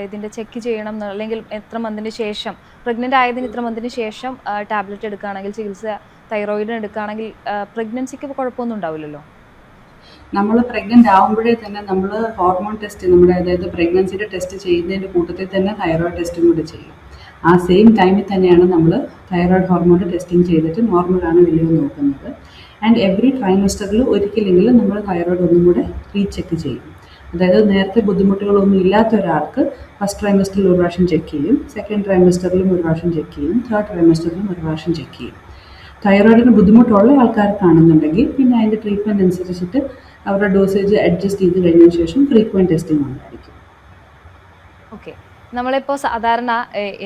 ഇതിൻ്റെ ചെക്ക് ചെയ്യണം അല്ലെങ്കിൽ എത്ര മന്തിന് ശേഷം, പ്രഗ്നൻ്റ് ആയതിന് ഇത്ര മന്തിന് ശേഷം ടാബ്ലറ്റ് എടുക്കുകയാണെങ്കിൽ, ചികിത്സ തൈറോയിഡിന് എടുക്കുകയാണെങ്കിൽ പ്രഗ്നൻസിക്ക് കുഴപ്പമൊന്നും ഉണ്ടാവില്ലല്ലോ? നമ്മൾ പ്രഗ്നൻ്റ് ആകുമ്പോഴേ തന്നെ നമ്മൾ ഹോർമോൺ ടെസ്റ്റ് അതായത് പ്രഗ്നൻസിയുടെ ടെസ്റ്റ് ചെയ്യുന്നതിൻ്റെ കൂട്ടത്തിൽ തന്നെ തൈറോയിഡ് ടെസ്റ്റും കൂടി ചെയ്യും. ആ സെയിം ടൈമിൽ തന്നെയാണ് നമ്മൾ തൈറോയിഡ് ഹോർമോൺ ടെസ്റ്റിംഗ് ചെയ്തിട്ട് നോർമലാണോ ഇല്ലയോ നോക്കുന്നത്. ആൻഡ് എവറി ട്രൈമസ്റ്ററിൽ ഒരിക്കലെങ്കിലും നമ്മൾ തൈറോയിഡ് ഒന്നും കൂടെ റീചെക്ക് ചെയ്യും. അതായത് നേരത്തെ ബുദ്ധിമുട്ടുകളൊന്നും ഇല്ലാത്ത ഒരാൾക്ക് ഫസ്റ്റ് ട്രൈമസ്റ്ററിൽ ഒരു പ്രാവശ്യം ചെക്ക് ചെയ്യും, സെക്കൻഡ് ട്രൈമസ്റ്ററിലും ഒരു പ്രാവശ്യം ചെക്ക് ചെയ്യും, തേർഡ് ട്രൈമസ്റ്ററിലും ഒരു പ്രാവശ്യം ചെക്ക് ചെയ്യും. തൈറോയിഡിന് ബുദ്ധിമുട്ടുള്ള ആൾക്കാർക്കാണെന്നുണ്ടെങ്കിൽ പിന്നെ അതിൻ്റെ ട്രീറ്റ്മെൻറ്റ് അനുസരിച്ചിട്ട് അവരുടെ ഡോസേജ് അഡ്ജസ്റ്റ് ചെയ്ത് കഴിഞ്ഞതിന് ശേഷം ഫ്രീക്വൻറ്റ് ടെസ്റ്റിംഗ് ഉണ്ടായിരിക്കും. ഓക്കെ. നമ്മളിപ്പോൾ സാധാരണ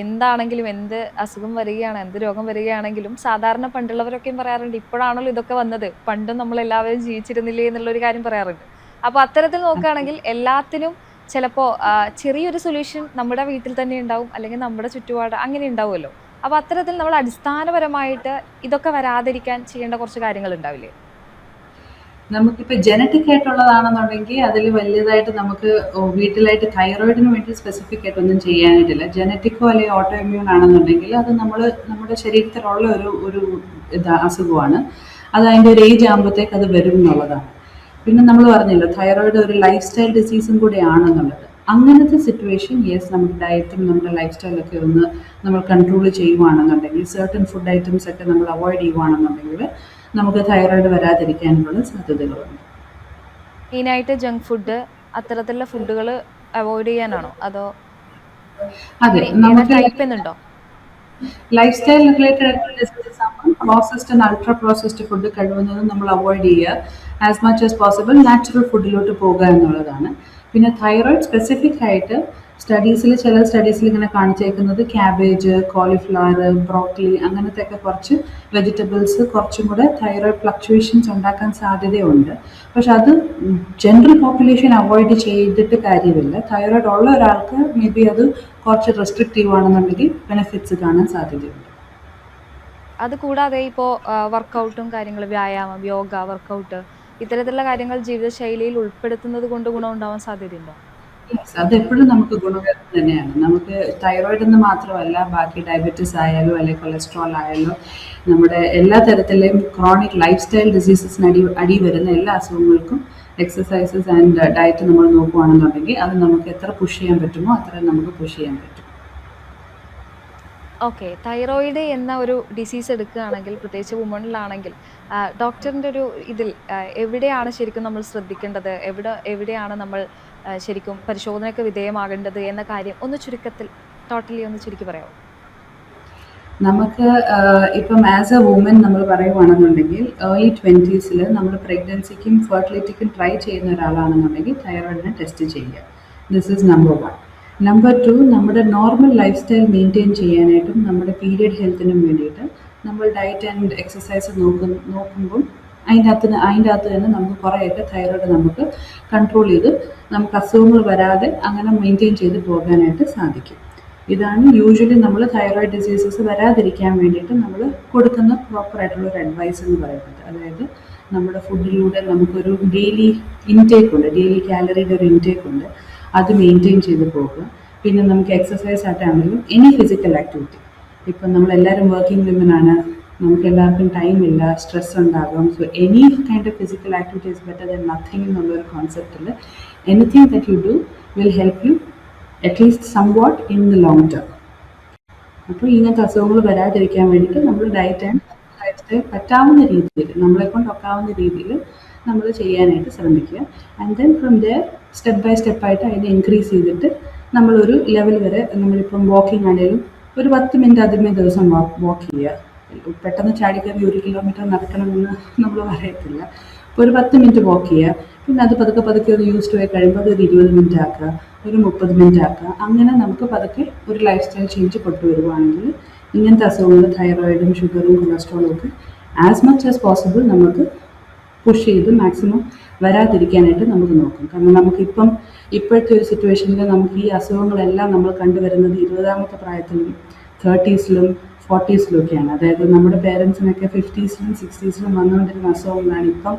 എന്താണെങ്കിലും എന്ത് അസുഖം വരികയാണ്, എന്ത് രോഗം വരികയാണെങ്കിലും സാധാരണ പണ്ടുള്ളവരൊക്കെയും പറയാറുണ്ട് ഇപ്പോഴാണല്ലോ ഇതൊക്കെ വന്നത്, പണ്ടും നമ്മളെല്ലാവരും ജീവിച്ചിരുന്നില്ലേ എന്നുള്ളൊരു കാര്യം പറയാറുണ്ട്. അപ്പോൾ അത്തരത്തിൽ നോക്കുകയാണെങ്കിൽ എല്ലാത്തിനും ചിലപ്പോൾ ചെറിയൊരു സൊല്യൂഷൻ നമ്മുടെ വീട്ടിൽ തന്നെ ഉണ്ടാവും, അല്ലെങ്കിൽ നമ്മുടെ ചുറ്റുപാട് അങ്ങനെ ഉണ്ടാവുമല്ലോ. അപ്പോൾ അത്തരത്തിൽ നമ്മൾ അടിസ്ഥാനപരമായിട്ട് ഇതൊക്കെ വരാതിരിക്കാൻ ചെയ്യേണ്ട കുറച്ച് കാര്യങ്ങൾ ഉണ്ടാവില്ലേ? നമുക്കിപ്പോൾ ജനറ്റിക് ആയിട്ടുള്ളതാണെന്നുണ്ടെങ്കിൽ അതിൽ വലിയതായിട്ട് നമുക്ക് വീട്ടിലായിട്ട് തൈറോയിഡിന് വേണ്ടി സ്പെസിഫിക് ആയിട്ടൊന്നും ചെയ്യാനായിട്ടില്ല. ജനറ്റിക്കോ അല്ലെങ്കിൽ ഓട്ടോ ഇമ്മ്യൂൺ ആണെന്നുണ്ടെങ്കിൽ അത് നമ്മുടെ ശരീരത്തിലുള്ള ഒരു അസുഖമാണ്. അത് അതിൻ്റെ ഒരു ഏജ് ആകുമ്പോഴത്തേക്ക് അത് വരും എന്നുള്ളതാണ്. പിന്നെ നമ്മൾ പറഞ്ഞല്ലോ തൈറോയിഡ് ഒരു ലൈഫ് സ്റ്റൈൽ ഡിസീസും കൂടെ ആണെന്നുള്ളത്. അങ്ങനത്തെ സിറ്റുവേഷൻ നമ്മുടെ ഡയറ്റും നമ്മുടെ ലൈഫ് സ്റ്റൈലൊക്കെ ഒന്ന് നമ്മൾ കൺട്രോൾ ചെയ്യുവാണെന്നുണ്ടെങ്കിൽ, സർട്ടൻ ഫുഡ് ഐറ്റംസ് ഒക്കെ നമ്മൾ അവോയ്ഡ് ചെയ്യുവാണെന്നുണ്ടെങ്കിൽ നമുക്ക് തൈറോയിഡ് വരാതിരിക്കാനുള്ള സാധ്യതകളുണ്ട്. മെയിനായിട്ട് ജങ്ക് ഫുഡ് അത്തരത്തിലുള്ള ഫുഡുകൾ അവോയ്ഡ് ചെയ്യാനാണോ അതോ അതെ, നമുക്ക് ടൈപ്പ് എന്നുണ്ടോ? ലൈഫ് സ്റ്റൈൽ റിലേറ്റഡ് ആയിട്ടുള്ള ഡിസീസസ് ആകുമ്പോൾ processed and ultra processed food കഴിവുന്നതും നമ്മൾ അവോയ്ഡ് ചെയ്യുക. As much as possible natural ഫുഡിലോട്ട് പോകുക എന്നുള്ളതാണ്. പിന്നെ തൈറോയിഡ് സ്പെസിഫിക് ആയിട്ട് ചില സ്റ്റഡീസിൽ ഇങ്ങനെ കാണിച്ചേക്കുന്നത് ക്യാബേജ്, കോളിഫ്ലവർ, ബ്രോക്കലി അങ്ങനത്തെ ഒക്കെ കുറച്ച് വെജിറ്റബിൾസ് കുറച്ചും കൂടെ തൈറോയിഡ് ഫ്ലക്ച്വേഷൻസ് ഉണ്ടാക്കാൻ സാധ്യതയുണ്ട്. പക്ഷെ അത് ജനറൽ പോപ്പുലേഷൻ അവോയ്ഡ് ചെയ്തിട്ട് കാര്യമില്ല. തൈറോയിഡ് ഉള്ള ഒരാൾക്ക് മേ ബി അത് കുറച്ച് റെസ്ട്രിക്റ്റീവ് ആണെന്നുണ്ടെങ്കിൽ ബെനിഫിറ്റ്സ് കാണാൻ സാധ്യതയുണ്ട്. അത് കൂടാതെ ഇപ്പോൾ വർക്കൗട്ടും കാര്യങ്ങളും, വ്യായാമം, യോഗ, വർക്കൗട്ട് ഇത്തരത്തിലുള്ള കാര്യങ്ങൾ ജീവിതശൈലിയിൽ ഉൾപ്പെടുത്തുന്നത് കൊണ്ട് ഗുണം ഉണ്ടാവാൻ സാധ്യതയുണ്ടോ? യെസ്, അതെപ്പോഴും നമുക്ക് ഗുണകരം തന്നെയാണ്. നമുക്ക് തൈറോയിഡ് എന്ന് മാത്രമല്ല, ബാക്കി ഡയബറ്റീസ് ആയാലും അല്ലെങ്കിൽ കൊളസ്ട്രോൾ ആയാലും നമ്മുടെ എല്ലാ തരത്തിലെയും ക്രോണിക് ലൈഫ് സ്റ്റൈൽ ഡിസീസസിന് അടി വരുന്ന എല്ലാ അസുഖങ്ങൾക്കും എക്സസൈസസ് ആൻഡ് ഡയറ്റ് നമ്മൾ നോക്കുകയാണെന്നുണ്ടെങ്കിൽ അത് നമുക്ക് എത്ര പുഷ് ചെയ്യാൻ പറ്റുമോ അത്രയും നമുക്ക് പുഷ് ചെയ്യാൻ പറ്റും. ഓക്കെ. തൈറോയിഡ് എന്ന ഒരു ഡിസീസ് എടുക്കുകയാണെങ്കിൽ, പ്രത്യേകിച്ച് വുമണിലാണെങ്കിൽ ഡോക്ടറിൻ്റെ ഒരു ഇതിൽ എവിടെയാണ് ശരിക്കും നമ്മൾ ശ്രദ്ധിക്കേണ്ടത്, എവിടെയാണ് നമ്മൾ ശരിക്കും പരിശോധനയ്ക്ക് വിധേയമാകേണ്ടത് എന്ന കാര്യം ഒന്ന് ചുരുക്കത്തിൽ ഒന്ന് ചുരുക്കി പറയാമോ? നമുക്ക് ഇപ്പം ആസ് എ വുമൻ നമ്മൾ പറയുവാണെന്നുണ്ടെങ്കിൽ ഏർലി 20s നമ്മൾ പ്രഗ്നൻസിക്കും ഫെർട്ടിലിറ്റിക്കും ട്രൈ ചെയ്യുന്ന ഒരാളാണെന്നുണ്ടെങ്കിൽ തൈറോയിഡിനെ ടെസ്റ്റ് ചെയ്യുക. This is number 1. നമ്പർ 2, നമ്മുടെ നോർമൽ ലൈഫ് സ്റ്റൈൽ മെയിൻറ്റെയിൻ ചെയ്യാനായിട്ടും നമ്മുടെ പീരിയഡ് ഹെൽത്തിനും വേണ്ടിയിട്ട് നമ്മൾ ഡയറ്റ് ആൻഡ് എക്സസൈസ് നോക്കുമ്പം അതിൻ്റെ അകത്ത് തന്നെ നമുക്ക് കുറേയൊക്കെ തൈറോയിഡ് നമുക്ക് കൺട്രോൾ ചെയ്ത് നമുക്ക് അസുഖങ്ങൾ വരാതെ അങ്ങനെ മെയിൻറ്റെയിൻ ചെയ്ത് പോകാനായിട്ട് സാധിക്കും. ഇതാണ് യൂഷ്വലി നമ്മൾ തൈറോയിഡ് ഡിസീസസ് വരാതിരിക്കാൻ വേണ്ടിയിട്ട് നമ്മൾ കൊടുക്കുന്ന പ്രോപ്പറായിട്ടുള്ള ഒരു അഡ്വൈസ് എന്ന് പറയുന്നത്. അതായത് നമ്മുടെ ഫുഡിലൂടെ നമുക്കൊരു ഡെയിലി ഇൻടേക്ക് ഉണ്ട്, ഡെയിലി കാലറിയുടെ ഒരു ഇൻടേക്ക് ഉണ്ട്, അത് മെയിൻറ്റെയിൻ ചെയ്ത് പോകുക. പിന്നെ നമുക്ക് എക്സസൈസ് ആയിട്ടാണെങ്കിലും എനി ഫിസിക്കൽ ആക്ടിവിറ്റി, ഇപ്പം നമ്മളെല്ലാവരും വർക്കിംഗ് വിമൻ ആണ്, നമുക്ക് എല്ലാവർക്കും ടൈമില്ല, സ്ട്രെസ് ഉണ്ടാകും. So any kind of physical activity is better than nothing എന്നുള്ളൊരു കോൺസെപ്റ്റിൽ anything that you do will help you at least somewhat in the long term. അപ്പോൾ ഇങ്ങനത്തെ അസുഖങ്ങൾ വരാതിരിക്കാൻ വേണ്ടിയിട്ട് നമ്മൾ ഡയറ്റ് ആൻഡ് ലൈഫ് സ്റ്റൈൽ പറ്റാവുന്ന രീതിയിൽ, നമ്മളെ കൊണ്ടൊക്കാവുന്ന രീതിയിൽ നമ്മൾ ചെയ്യാനായിട്ട് ശ്രമിക്കുക. And then from there step by സ്റ്റെപ്പായിട്ട് അതിനെ ഇൻക്രീസ് ചെയ്തിട്ട് നമ്മളൊരു ലെവൽ വരെ, നമ്മളിപ്പം വാക്കിംഗ് ആണെങ്കിലും ഒരു 10 മിനിറ്റ് ആദ്യമേ ദിവസം വാക്ക് ചെയ്യുക. പെട്ടെന്ന് ചാടിക്കറി 1 കിലോമീറ്റർ നടക്കണമെന്ന് നമ്മൾ പറയത്തില്ല. അപ്പോൾ ഒരു 10 മിനിറ്റ് വാക്ക് ചെയ്യുക. പിന്നെ അത് പതുക്കെ പതുക്കെ ഒരു യൂസ്ഡ് ആയി കഴിയുമ്പോൾ അതൊരു 20 മിനിറ്റ് ആക്കുക, ഒരു 30 മിനിറ്റ് ആക്കുക. അങ്ങനെ നമുക്ക് പതുക്കെ ഒരു ലൈഫ് സ്റ്റൈൽ ചേഞ്ച് കൊണ്ടുവരുവാണെങ്കിൽ ഇങ്ങനത്തെ അസുഖങ്ങൾ, തൈറോയിഡും ഷുഗറും കൊളസ്ട്രോളും ഒക്കെ ആസ് മച്ച് ആസ് പോസിബിൾ നമുക്ക് പുഷ് ചെയ്ത് മാക്സിമം വരാതിരിക്കാനായിട്ട് നമുക്ക് നോക്കും. കാരണം നമുക്കിപ്പം ഇപ്പോഴത്തെ ഒരു സിറ്റുവേഷനിൽ നമുക്ക് ഈ അസുഖങ്ങളെല്ലാം നമ്മൾ കണ്ടുവരുന്നത് 20ാമത്തെ പ്രായത്തിലും 30സിലും 40സിലൊക്കെയാണ്. അതായത് നമ്മുടെ പേരൻസിനൊക്കെ 50സിലും 60സിലും വന്നുകൊണ്ടിരുന്ന അസുഖങ്ങളാണ് ഇപ്പം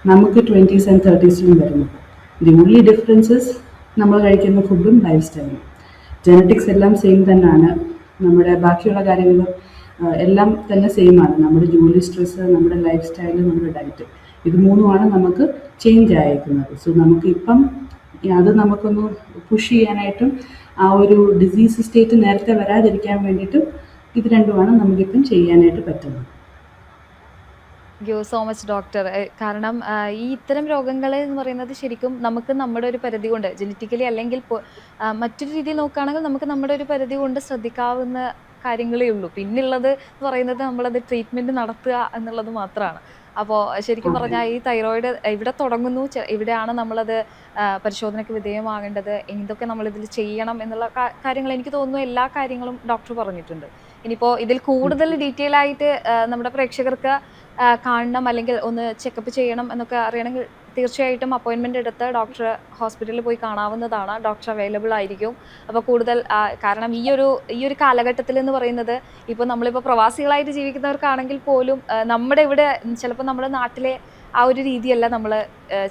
നമുക്ക് 20s and 30സിലും വരുന്നത്. ദി ഓൺലി ഡിഫറൻസസ് നമ്മൾ കഴിക്കുന്ന ഫുഡും ലൈഫ് സ്റ്റൈലും. ജനറ്റിക്സ് എല്ലാം സെയിം തന്നെയാണ്, നമ്മുടെ ബാക്കിയുള്ള കാര്യങ്ങളും എല്ലാം തന്നെ സെയിം ആണ്. നമ്മുടെ ജോലി സ്ട്രെസ്സ്, നമ്മുടെ ലൈഫ് സ്റ്റൈല്, നമ്മുടെ ഡയറ്റ്, ഇത് മൂന്നുമാണ് നമുക്ക് ചേഞ്ച് ആയിരിക്കുന്നത്. സോ നമുക്ക് ഇപ്പം അത് നമുക്കൊന്ന് പുഷ് ചെയ്യാനായിട്ടും ആ ഒരു ഡിസീസ് സ്റ്റേറ്റ് നേരത്തെ വരാതിരിക്കാൻ വേണ്ടിയിട്ടും ഇത് രണ്ടുമാണ് നമുക്കിപ്പം ചെയ്യാനായിട്ട് പറ്റുന്നത്. Thank you so much doctor. കാരണം ഈ ഇത്തരം രോഗങ്ങൾ എന്ന് പറയുന്നത് ശരിക്കും നമുക്ക് നമ്മുടെ ഒരു പരിധി കൊണ്ട്, ജനറ്റിക്കലി അല്ലെങ്കിൽ മറ്റൊരു രീതിയിൽ നോക്കുകയാണെങ്കിൽ നമുക്ക് നമ്മുടെ ഒരു പരിധി കൊണ്ട് ശ്രദ്ധിക്കാവുന്ന കാര്യങ്ങളേ ഉള്ളൂ. പിന്നുള്ളത് എന്ന് പറയുന്നത് നമ്മളത് ട്രീറ്റ്മെൻറ്റ് നടത്തുക എന്നുള്ളത് മാത്രമാണ്. അപ്പോൾ ശരിക്കും പറഞ്ഞാൽ ഈ തൈറോയിഡ് ഇവിടെ തുടങ്ങുന്നു, ഇവിടെയാണ് നമ്മളത് പരിശോധനയ്ക്ക് വിധേയമാകേണ്ടത്, എന്തൊക്കെ നമ്മളിതിൽ ചെയ്യണം എന്നുള്ള കാര്യങ്ങൾ എനിക്ക് തോന്നുന്നു എല്ലാ കാര്യങ്ങളും ഡോക്ടർ പറഞ്ഞിട്ടുണ്ട്. ഇനിയിപ്പോൾ ഇതിൽ കൂടുതൽ ഡീറ്റെയിൽ ആയിട്ട് നമ്മുടെ പ്രേക്ഷകർക്ക് കാണണം അല്ലെങ്കിൽ ഒന്ന് ചെക്കപ്പ് ചെയ്യണം എന്നൊക്കെ അറിയണമെങ്കിൽ തീർച്ചയായിട്ടും അപ്പോയിൻമെൻ്റ് എടുത്ത് ഡോക്ടർ ഹോസ്പിറ്റലിൽ പോയി കാണാവുന്നതാണ്. ഡോക്ടർ അവൈലബിൾ ആയിരിക്കും. അപ്പോൾ കൂടുതൽ കാരണം ഈ ഒരു കാലഘട്ടത്തിൽ എന്ന് പറയുന്നത് ഇപ്പോൾ നമ്മളിപ്പോൾ പ്രവാസികളായിട്ട് ജീവിക്കുന്നവർക്കാണെങ്കിൽ പോലും നമ്മുടെ ഇവിടെ ചിലപ്പോൾ നമ്മുടെ നാട്ടിലെ ആ ഒരു രീതിയല്ല നമ്മൾ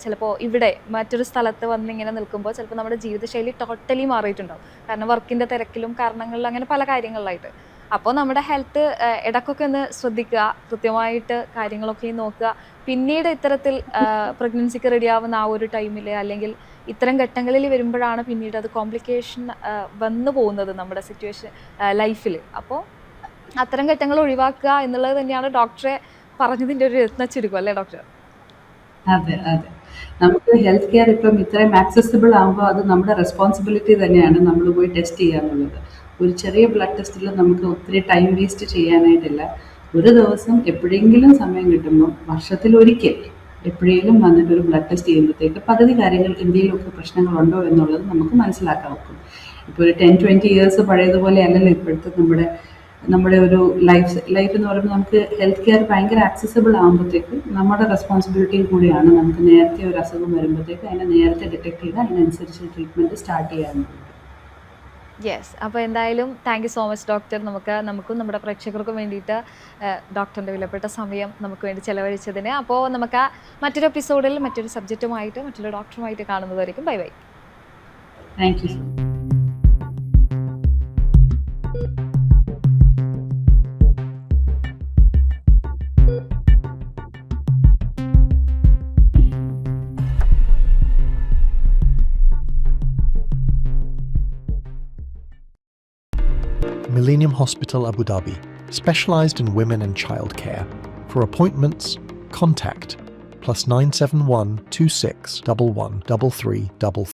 ചിലപ്പോൾ ഇവിടെ മറ്റൊരു സ്ഥലത്ത് വന്നിങ്ങനെ നിൽക്കുമ്പോൾ ചിലപ്പോൾ നമ്മുടെ ജീവിതശൈലി ടോട്ടലി മാറിയിട്ടുണ്ടാവും. കാരണം വർക്കിൻ്റെ തിരക്കിലും കാരണങ്ങളിലും അങ്ങനെ പല കാര്യങ്ങളിലായിട്ട്. അപ്പോൾ നമ്മുടെ ഹെൽത്ത് ഇടയ്ക്കൊക്കെ ഒന്ന് ശ്രദ്ധിക്കുക, കൃത്യമായിട്ട് കാര്യങ്ങളൊക്കെ നോക്കുക. പിന്നീട് ഇത്തരത്തിൽ പ്രഗ്നൻസിക്ക് റെഡിയാവുന്ന ആ ഒരു ടൈമിൽ അല്ലെങ്കിൽ ഇത്തരം ഘട്ടങ്ങളിൽ വരുമ്പോഴാണ് പിന്നീട് അത് കോംപ്ലിക്കേഷൻ വന്നു പോകുന്നത് നമ്മുടെ സിറ്റുവേഷൻ ലൈഫിൽ. അപ്പോൾ അത്തരം ഘട്ടങ്ങൾ ഒഴിവാക്കുക എന്നുള്ളത് തന്നെയാണ് ഡോക്ടറെ പറഞ്ഞതിൻ്റെ ഒരു ചുരുക്കം അല്ലേ ഡോക്ടർ? അതെ അതെ, നമുക്ക് ഹെൽത്ത് കെയർ ഇപ്പം ഇത്രയും ആക്സസിബിൾ ആകുമ്പോൾ അത് നമ്മുടെ റെസ്പോൺസിബിലിറ്റി തന്നെയാണ് നമ്മൾ പോയി ടെസ്റ്റ് ചെയ്യാന്നുള്ളത്. ഒരു ചെറിയ ബ്ലഡ് ടെസ്റ്റിൽ നമുക്ക് ഒത്തിരി ടൈം വേസ്റ്റ് ചെയ്യാനായിട്ടില്ല. ഒരു ദിവസം എപ്പോഴെങ്കിലും സമയം കിട്ടുമ്പോൾ വർഷത്തിലൊരിക്കൽ എപ്പോഴെങ്കിലും വന്നിട്ട് ഒരു ബ്ലഡ് ടെസ്റ്റ് ചെയ്യുമ്പോഴത്തേക്ക് പകുതി കാര്യങ്ങൾ എന്തെങ്കിലുമൊക്കെ പ്രശ്നങ്ങളുണ്ടോ എന്നുള്ളത് നമുക്ക് മനസ്സിലാക്കാൻ നോക്കും. ഇപ്പോൾ ഒരു 10-20 ഇയേഴ്സ് പഴയതുപോലെ അല്ലല്ലോ ഇപ്പോഴത്തെ നമ്മുടെ ഒരു ലൈഫ് എന്ന് പറയുമ്പോൾ നമുക്ക് ഹെൽത്ത് കെയർ ഭയങ്കര ആക്സസിബിൾ ആകുമ്പോഴത്തേക്ക് നമ്മുടെ റെസ്പോൺസിബിലിറ്റിയും കൂടിയാണ് നമുക്ക് നേരത്തെ ഒരു അസുഖം വരുമ്പോഴത്തേക്ക് അതിനെ നേരത്തെ ഡിറ്റക്ട് ചെയ്ത് അതിനനുസരിച്ച് ട്രീറ്റ്മെൻറ്റ് സ്റ്റാർട്ട് ചെയ്യാറുണ്ട്. യെസ്, അപ്പോൾ എന്തായാലും thank you so much doctor. നമുക്കും നമ്മുടെ പ്രേക്ഷകർക്കും വേണ്ടിയിട്ട് ഡോക്ടറിൻ്റെ വിലപ്പെട്ട സമയം നമുക്ക് വേണ്ടി ചിലവഴിച്ചതിന്. അപ്പോൾ നമുക്ക് മറ്റൊരു എപ്പിസോഡിൽ മറ്റൊരു സബ്ജക്റ്റുമായിട്ട് മറ്റൊരു ഡോക്ടറുമായിട്ട് കാണുന്നതായിരിക്കും. Bye bye. Thank you. Millennium Hospital Abu Dhabi, specialised in women and childcare. For appointments, contact +971 26 11 33 33.